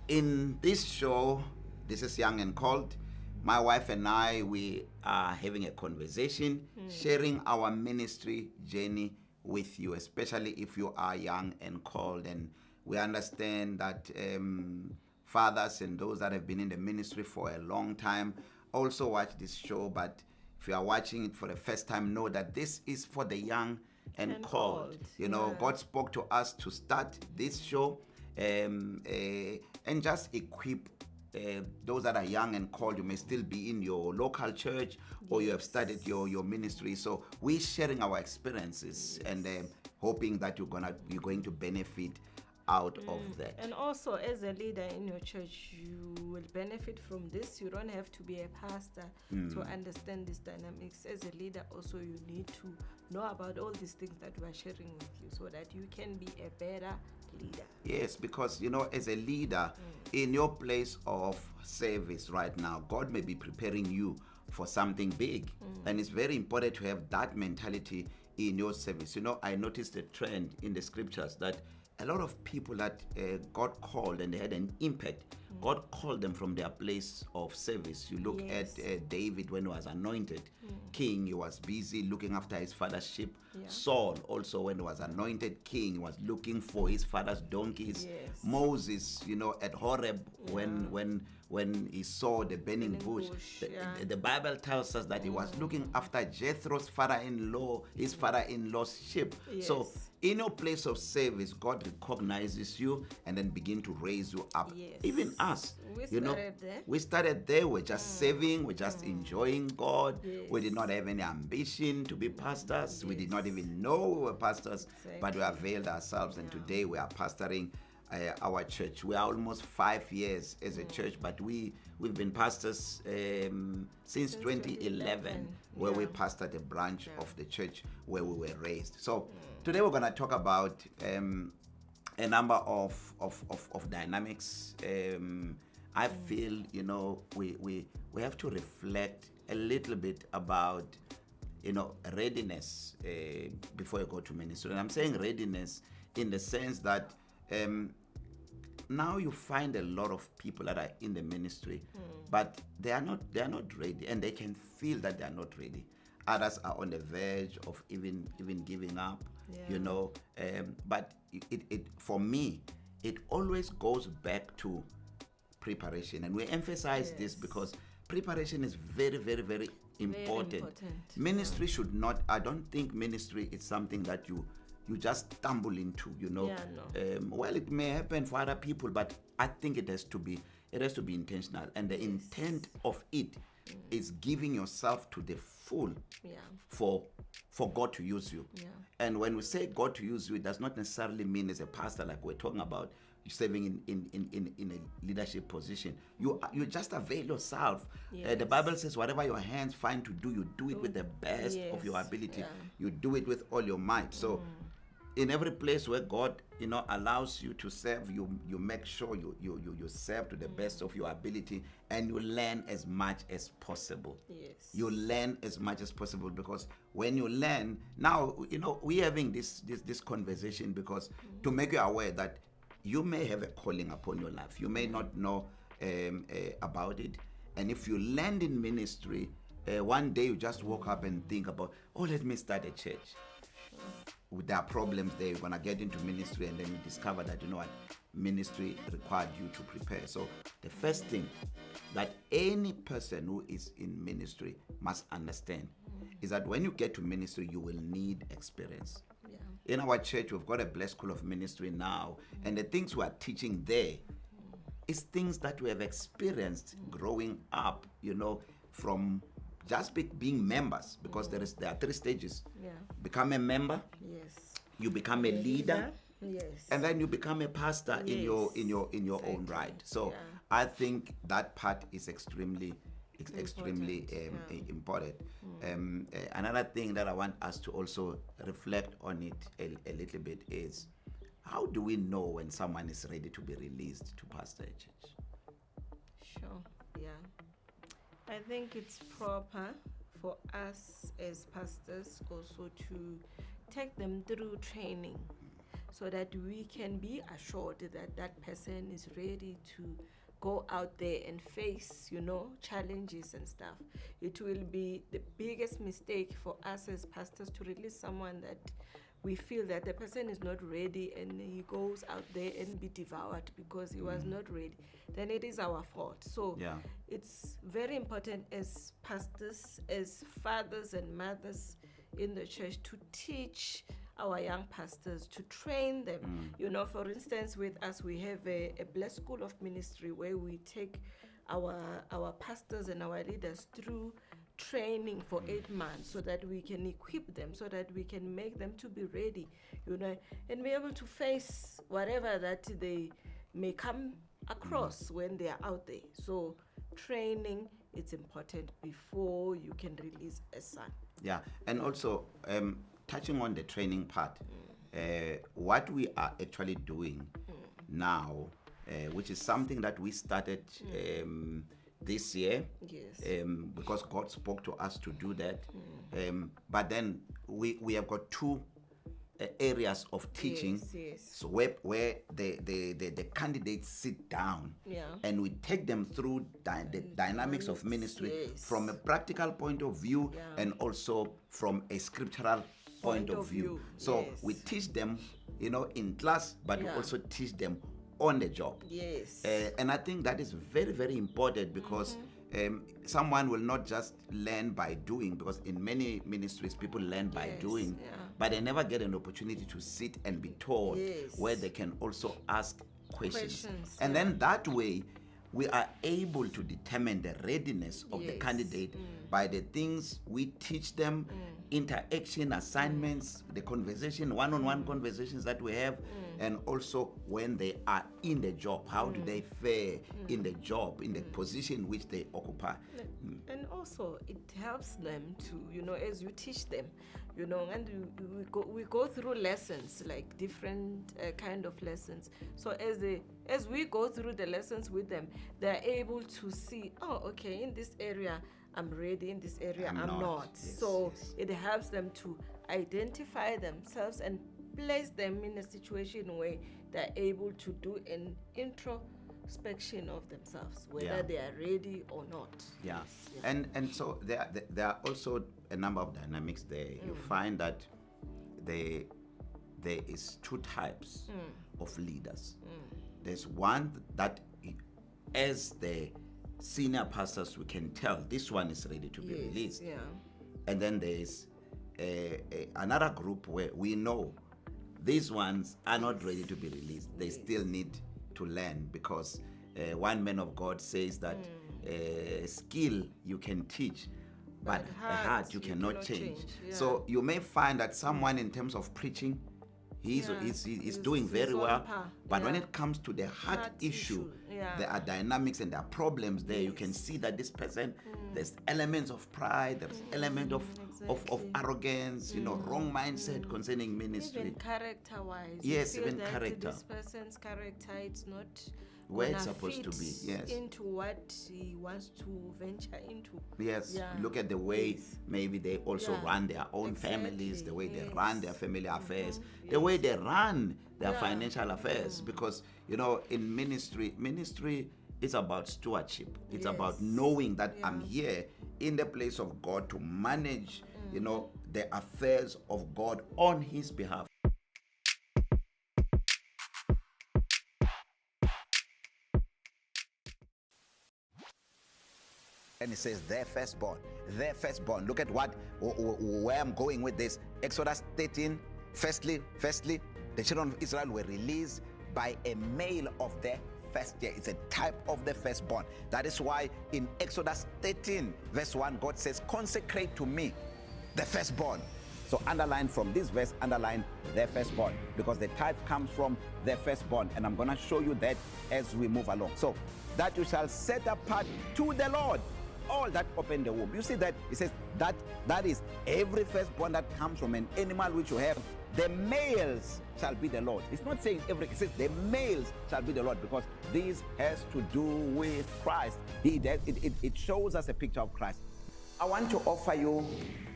In this show, this is Young and Cold. My wife and I, we are having a conversation, sharing our ministry journey with you, especially if you are young and cold. And we understand that fathers and those that have been in the ministry for a long time also watch this show. But if you are watching it for the first time, know that this is for the young and And cold. cold, You know, yeah. God spoke to us to start this show and just equip those that are young and called. You may still be in your local church or you have started your ministry. So we're sharing our experiences and hoping that you're going to benefit out of that. And also, as a leader in your church, you will benefit from this. You don't have to be a pastor to understand these dynamics. As a leader, also, you need to know about all these things that we are sharing with you so that you can be a better leader. Yes, because as a leader in your place of service right now, God may be preparing you for something big. And it's very important to have that mentality in your service. I noticed a trend in the scriptures that a lot of people that God called and they had an impact, God called them from their place of service. You look Yes. at David when he was anointed king, he was busy looking after his father's sheep. Yeah. Saul also, when he was anointed king, he was looking for his father's donkeys. Yes. Moses, at Horeb, when he saw the burning bush, the Bible tells us that he was looking after Jethro's father-in-law, his father-in-law's sheep. So Yes. in your place of service, God recognizes you and then begin to raise you up. Yes. Even us, We started there. we started there. We're just serving. We're just enjoying God. Yes. We did not have any ambition to be pastors. We did not even know we were pastors, but we availed ourselves. And today we are pastoring our church. We are almost 5 years as a church, but we've been pastors since 2011, where we pastored a branch of the church where we were raised. So today we're going to talk about a number of dynamics. I feel we have to reflect a little bit about readiness before you go to ministry. And I'm saying readiness in the sense that now you find a lot of people that are in the ministry, but they are not ready, and they can feel that they are not ready. Others are on the verge of even giving up. But it for me, it always goes back to preparation, and we emphasize this because preparation is very, very, very important. Ministry should not. I don't think ministry is something that you just stumble into. Well, it may happen for other people, but I think it has to be intentional, and the intent of it is giving yourself to the full for God to use you. And when we say God to use you, it does not necessarily mean as a pastor, like we're talking about, serving in a leadership position. You just avail yourself. The Bible says whatever your hands find to do, you do it with the best of your ability. You do it with all your might. So in every place where God allows you to serve, you make sure you serve to the best of your ability, and you learn as much as possible. You learn as much as possible, because when you learn, now we're having this conversation because to make you aware that you may have a calling upon your life. You may not know about it, and if you land in ministry, one day you just woke up and think about, let me start a church. There are problems there. You're going to get into ministry, and then you discover that, ministry required you to prepare. So the first thing that any person who is in ministry must understand is that when you get to ministry, you will need experience. In our church, we've got a blessed school of ministry now, and the things we are teaching there is things that we have experienced growing up, from just being members, because there are 3 stages. Become a member, you become a leader, and then you become a pastor in your own right. So I think that part is extremely important. Another thing that I want us to also reflect on it a little bit is, how do we know when someone is ready to be released to pastor a church? Sure. I think it's proper for us as pastors also to take them through training, so that we can be assured that that person is ready to go out there and face, challenges and stuff. It will be the biggest mistake for us as pastors to release someone that we feel that the person is not ready, and he goes out there and be devoured because he was not ready. Then it is our fault. So it's very important as pastors, as fathers and mothers in the church, to teach our young pastors, to train them. For instance, with us, we have a blessed school of ministry where we take our pastors and our leaders through training for 8 months, so that we can equip them, so that we can make them to be ready, and be able to face whatever that they may come across when they are out there. So training, it's important before you can release a son. Yeah, and also touching on the training part, what we are actually doing now, which is something that we started this year, because God spoke to us to do that. But then we have got two areas of teaching, so where the candidates sit down, and we take them through the dynamics of ministry from a practical point of view, and also from a scriptural point of view. So we teach them, in class, but we also teach them on the job. And I think that is very, very important, because someone will not just learn by doing, because in many ministries people learn by doing, but they never get an opportunity to sit and be taught, where they can also ask questions. And then that way we are able to determine the readiness of the candidate by the things we teach them, interaction assignments, the conversation, one-on-one conversations that we have, and also when they are in the job, how do they fare in the job, in the position which they occupy. And also it helps them to, as you teach them, and we go through lessons, like different kind of lessons. So as we go through the lessons with them, they're able to see, okay, in this area I'm ready, in this area I'm not. It helps them to identify themselves and place them in a situation where they're able to do an introspection of themselves, whether they are ready or not. And so there are also a number of dynamics there. You find that there is two types of leaders. There's one that, as the senior pastors, we can tell this one is ready to be released. And then there's another group where we know these ones are not ready to be released. They still need to learn, because one man of God says that skill you can teach, but a heart you cannot change. So you may find that someone, in terms of preaching, he's doing very well, but when it comes to the heart issue, there are dynamics and there are problems there. You can see that this person, there's elements of pride, there's element of arrogance, wrong mindset concerning ministry. Even character-wise. Yes, even character. This person's character, it's not where it's supposed to be. Into what he wants to venture into. Look at the way maybe they also run their own families, the way they run their family affairs, the way they run their financial affairs. Because in ministry is about stewardship. It's about knowing that I'm here in the place of God to manage the affairs of God on his behalf. And it says their firstborn. Look at where I'm going with this. Exodus 13, firstly, the children of Israel were released by a male of their first year. It's a type of the firstborn. That is why in Exodus 13, verse 1, God says, consecrate to me the firstborn. So underline from this verse, underline their firstborn, because the tithe comes from their firstborn. And I'm going to show you that as we move along. So that you shall set apart to the Lord all that open the womb. You see that it says that is every firstborn that comes from an animal which you have, the males shall be the Lord. It's not saying every, it says the males shall be the Lord, because this has to do with Christ. It shows us a picture of Christ. I want to offer you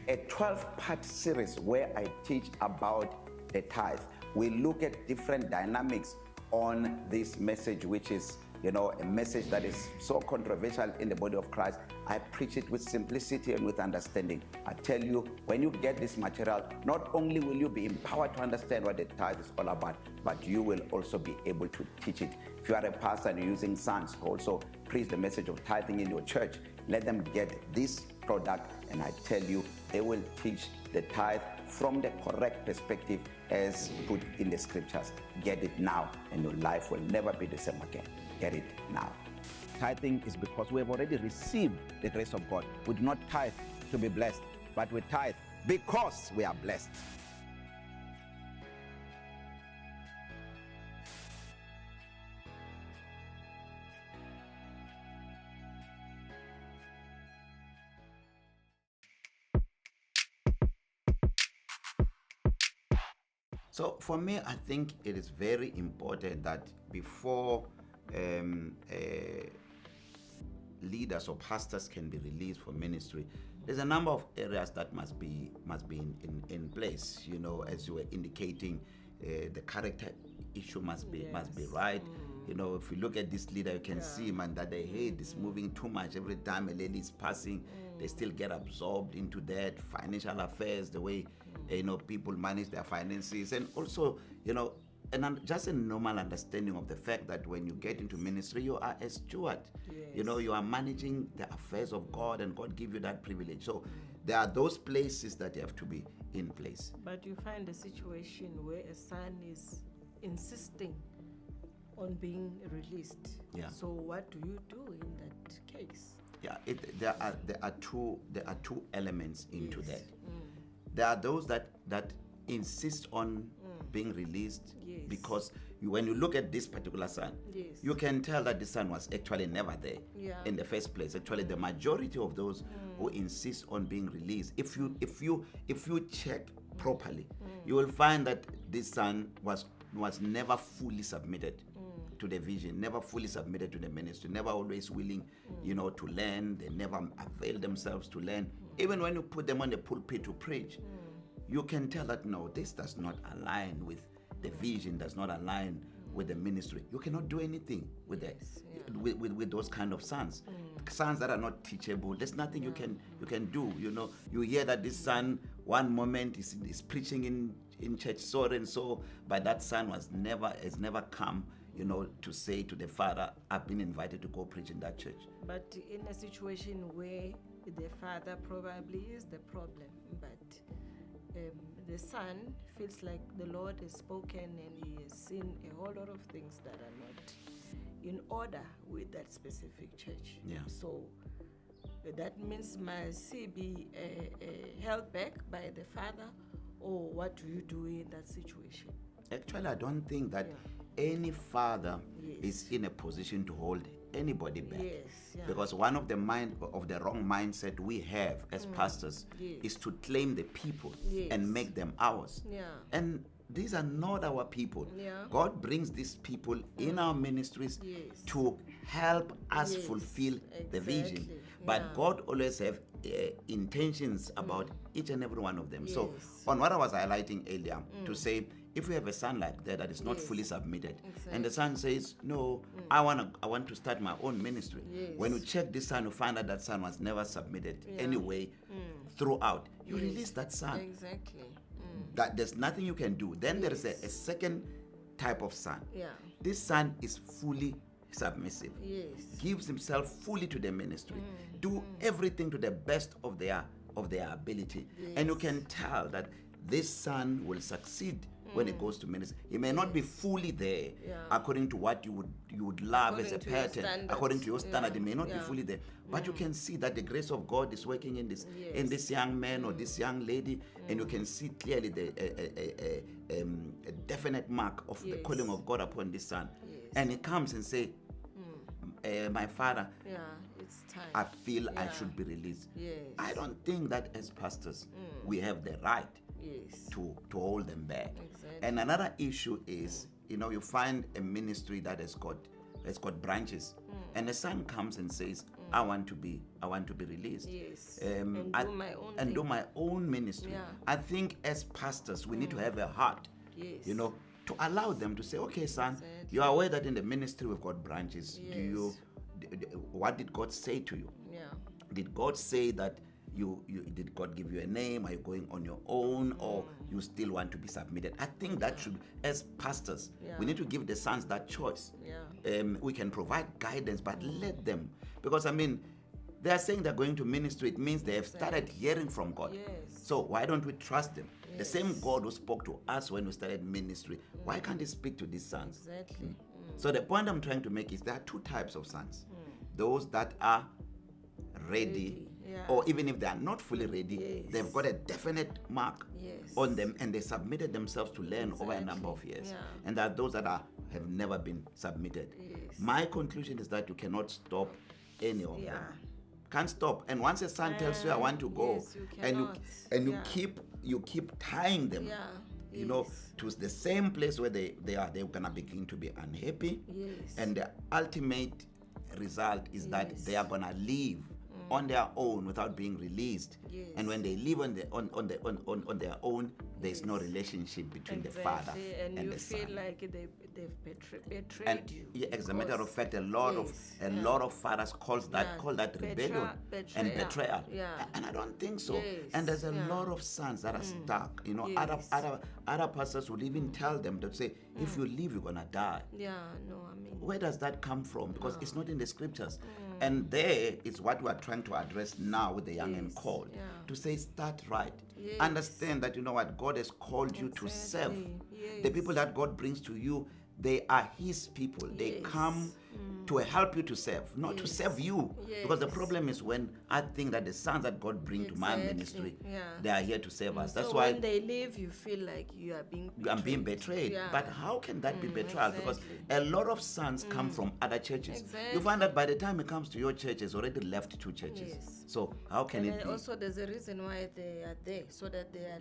a 12-part series where I teach about the tithe. we look at different dynamics on this message, which is, a message that is so controversial in the body of Christ. I preach it with simplicity and with understanding. I tell you, when you get this material, not only will you be empowered to understand what the tithe is all about, but you will also be able to teach it. If you are a pastor and you're using sons who also preach the message of tithing in your church, let them get this product, and I tell you, they will teach the tithe from the correct perspective as put in the scriptures. Get it now, and your life will never be the same again. Get it now. Tithing is because we have already received the grace of God. We do not tithe to be blessed, but we tithe because we are blessed. So for me, I think it is very important that before leaders or pastors can be released for ministry, there's a number of areas that must be in place. As you were indicating, the character issue must be right. If you look at this leader, you can see, man, that their head is moving too much. Every time a lady is passing, they still get absorbed into that financial affairs, the way people manage their finances, and also just a normal understanding of the fact that when you get into ministry, you are a steward. You are managing the affairs of God, and God give you that privilege. So there are those places that you have to be in place. But you find a situation where a son is insisting on being released. So what do you do in that case? There are two elements into that. There are those that insist on being released because when you look at this particular son, you can tell that the son was actually never there in the first place. Actually, the majority of those who insist on being released, if you check properly, you will find that this son was never fully submitted to the vision, never fully submitted to the ministry, never always willing, to learn. They never avail themselves to learn. Even when you put them on the pulpit to preach, you can tell that no, this does not align with the vision, does not align with the ministry. You cannot do anything with that, with those kind of sons. Sons that are not teachable. There's nothing you can do. You hear that this son one moment is preaching in church so and so, but that son has never come to say to the father, I've been invited to go preach in that church. But in a situation where the father probably is the problem, but the son feels like the Lord has spoken and he has seen a whole lot of things that are not in order with that specific church. So that means must he be held back by the father, or what do you do in that situation? Actually, I don't think that any father is in a position to hold anybody back, because one of the wrong mindset we have as pastors is to claim the people and make them ours, and these are not our people. God brings these people in our ministries to help us fulfill the vision, but God always have intentions about each and every one of them. So on what I was highlighting earlier, to say, if we have a son like that is not fully submitted, and the son says, no, I want to start my own ministry. When you check this son, you find out that son was never submitted anyway throughout. You release that son. Exactly. That there's nothing you can do. Then there is a second type of son. This son is fully submissive. Gives himself fully to the ministry. Do everything to the best of their ability. And you can tell that this son will succeed when it goes to ministry. He may not be fully there according to what you would love as a pattern, according to your standard. He may not be fully there, but you can see that the grace of God is working in this young man or this young lady, and you can see clearly a definite mark of the calling of God upon this son. And he comes and say, my father, it's time. I feel I should be released. I don't think that as pastors we have the right to hold them back. And another issue is, you find a ministry that has got branches, and the son comes and says, I want to be released. And do my own ministry. I think as pastors we need to have a heart, to allow them to say, okay, son, Exactly. you are aware that in the ministry we've got branches. Yes. What did God say to you? Yeah. Did God say that you did God give you a name? Are you going on your own, or you still want to be submitted? I think that should, as pastors, Yeah. we need to give the sons that choice. Yeah. We can provide guidance, but let them, because I mean, they are saying they're going to ministry. It means they have started hearing from God. Yes. So why don't we trust them? The Yes. same God who spoke to us when we started ministry, why can't He speak to these sons? Exactly. So the point I'm trying to make is there are two types of sons. Those that are ready, Yeah. or even if they are not fully ready, Yes. they've got a definite mark Yes. on them, and they submitted themselves to learn over a number of years. Yeah. And there are those that have never been submitted. Yes. My conclusion is that you cannot stop any of Yeah. them. Can't stop. And once a son tells you, I want to go, Yes, you and cannot. you Yeah. keep tying them, Yeah. you know, Yes. to the same place where they're gonna begin to be unhappy. Yes. And the ultimate result is that Yes. they are gonna leave on their own without being released. Yes. And when they leave on their own, there's no relationship between the father Exactly. and you the feel son. like they've betrayed And you. yeah, as a matter of because- fact, a lot of fathers call that rebellion and betrayal. Yeah. And I don't think so. Yes, And there's a yeah. lot of sons that are stuck. You know, Yes. other pastors would even tell them to say, if you leave, you're gonna die. Yeah, no, I mean, Where does that come from? Because it's not in the scriptures. And there is what we are trying to address now with the young and Yes, called. yeah. To say, start right. Yes. Understand that, you know what, God has called you to serve. Exactly, The people that God brings to you, they are His people. They Yes. come to help you to serve, not to Yes. serve you. Because the Yes. problem is when I think that the sons that God bring to my Exactly, ministry, yeah. they are here to serve us. That's so why when they leave, you feel like you are being betrayed. I'm being betrayed. Yeah. But how can that be betrayal? Because exactly. a lot of sons come from other churches. You find that by the time it comes to your church, it's already left two churches. Yes. So how can And it then be? also there's a reason why they are there, so that they are,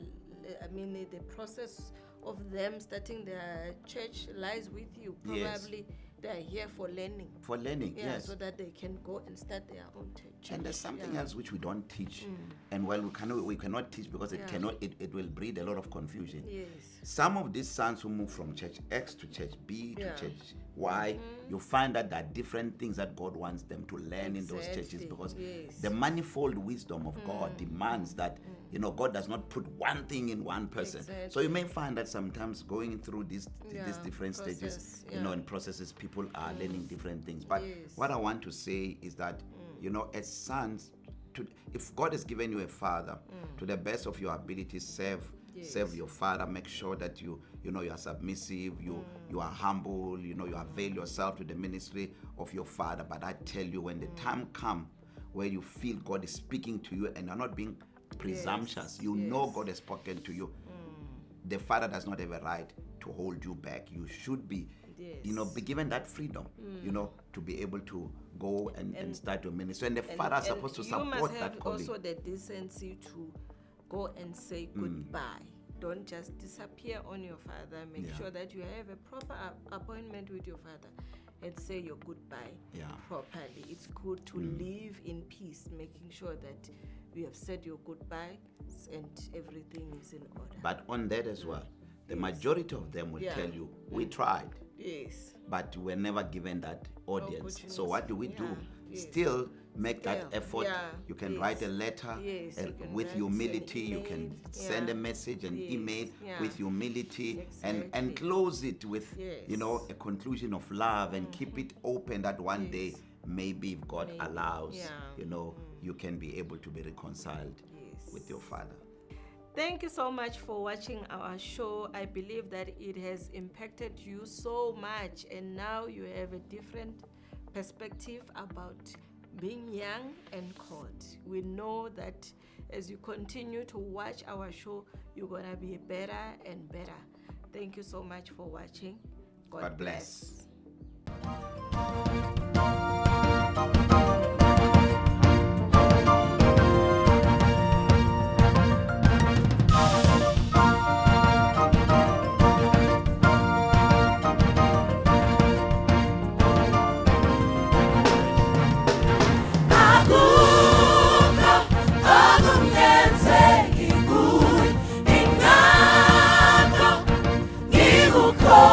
I mean, the process of them starting their church lies with you. Yes. Probably they are here for learning. For learning, Yeah, yes. so that they can go and start their own church. And there's something Yeah. else which we don't teach, and well, we cannot teach because it will breed a lot of confusion. Yes. Some of these sons who move from church X to church B to Yeah. church Y, you find that there are different things that God wants them to learn in those churches, Exactly, because yes. the manifold wisdom of God demands that, you know, God does not put one thing in one person. So you may find that sometimes going through these different stages, process, you know, and processes, people are learning different things. But Yes. what I want to say is that, you know, as sons, if God has given you a father, to the best of your ability, serve your father. Make sure that you are submissive, you are humble, you avail yourself to the ministry of your father. But I tell you, when the time comes where you feel God is speaking to you and you're not being presumptuous, you know God has spoken to you, the father does not have a right to hold you back. You should be, be given that freedom, to be able to go and start your ministry. And the father is supposed to support that You must have calling. also the decency to go and say goodbye. Don't just disappear on your father. Make sure that you have a proper appointment with your father and say your goodbye properly. It's good to live in peace, making sure that you have said your goodbyes and everything is in order. But on that as well, the majority of them will tell you, we tried, Yes. but we're never given that audience. So what do we do? Yes. Still make that Still, effort. yeah, You can yes. write a letter Yes, and you can with write humility. an You email, can send a message, an yes, email yeah. with humility, and Exactly. close it with Yes. a conclusion of love, and keep it open that one day, maybe if God allows, you can be able to be reconciled with your father. Thank you so much for watching our show. I believe that it has impacted you so much, and now you have a different perspective about being young and called. We know that as you continue to watch our show, you're going to be better and better. Thank you so much for watching. God bless. Call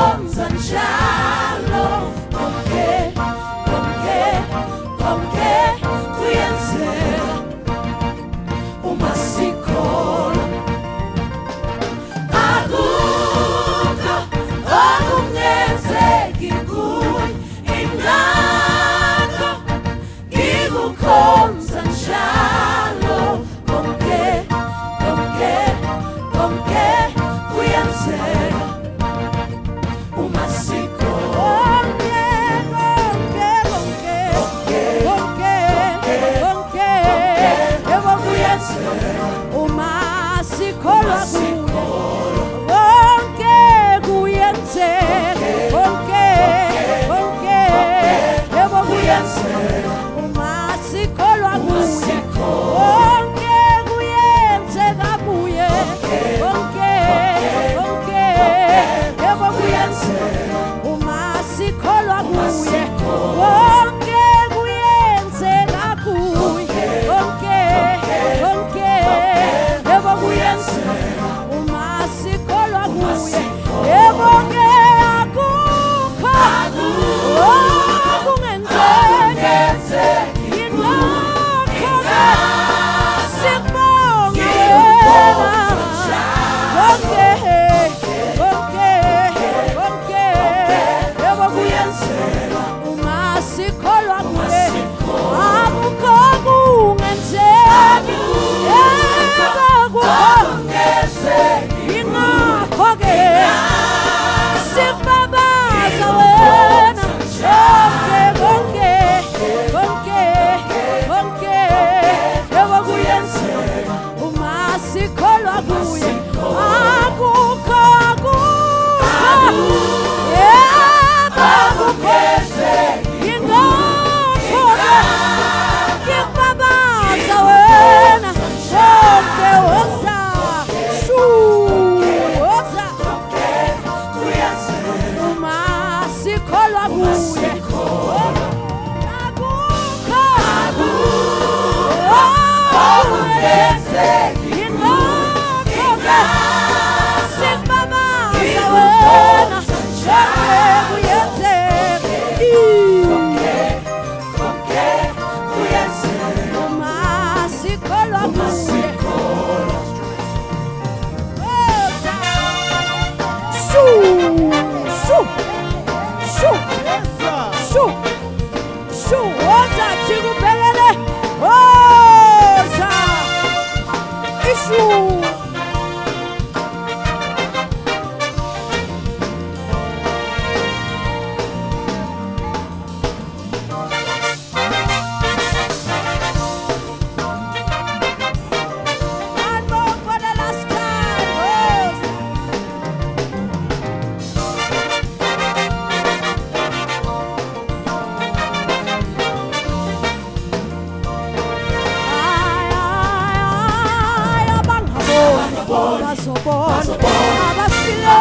bazobona abafile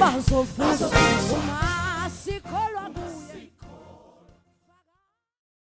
bazovuma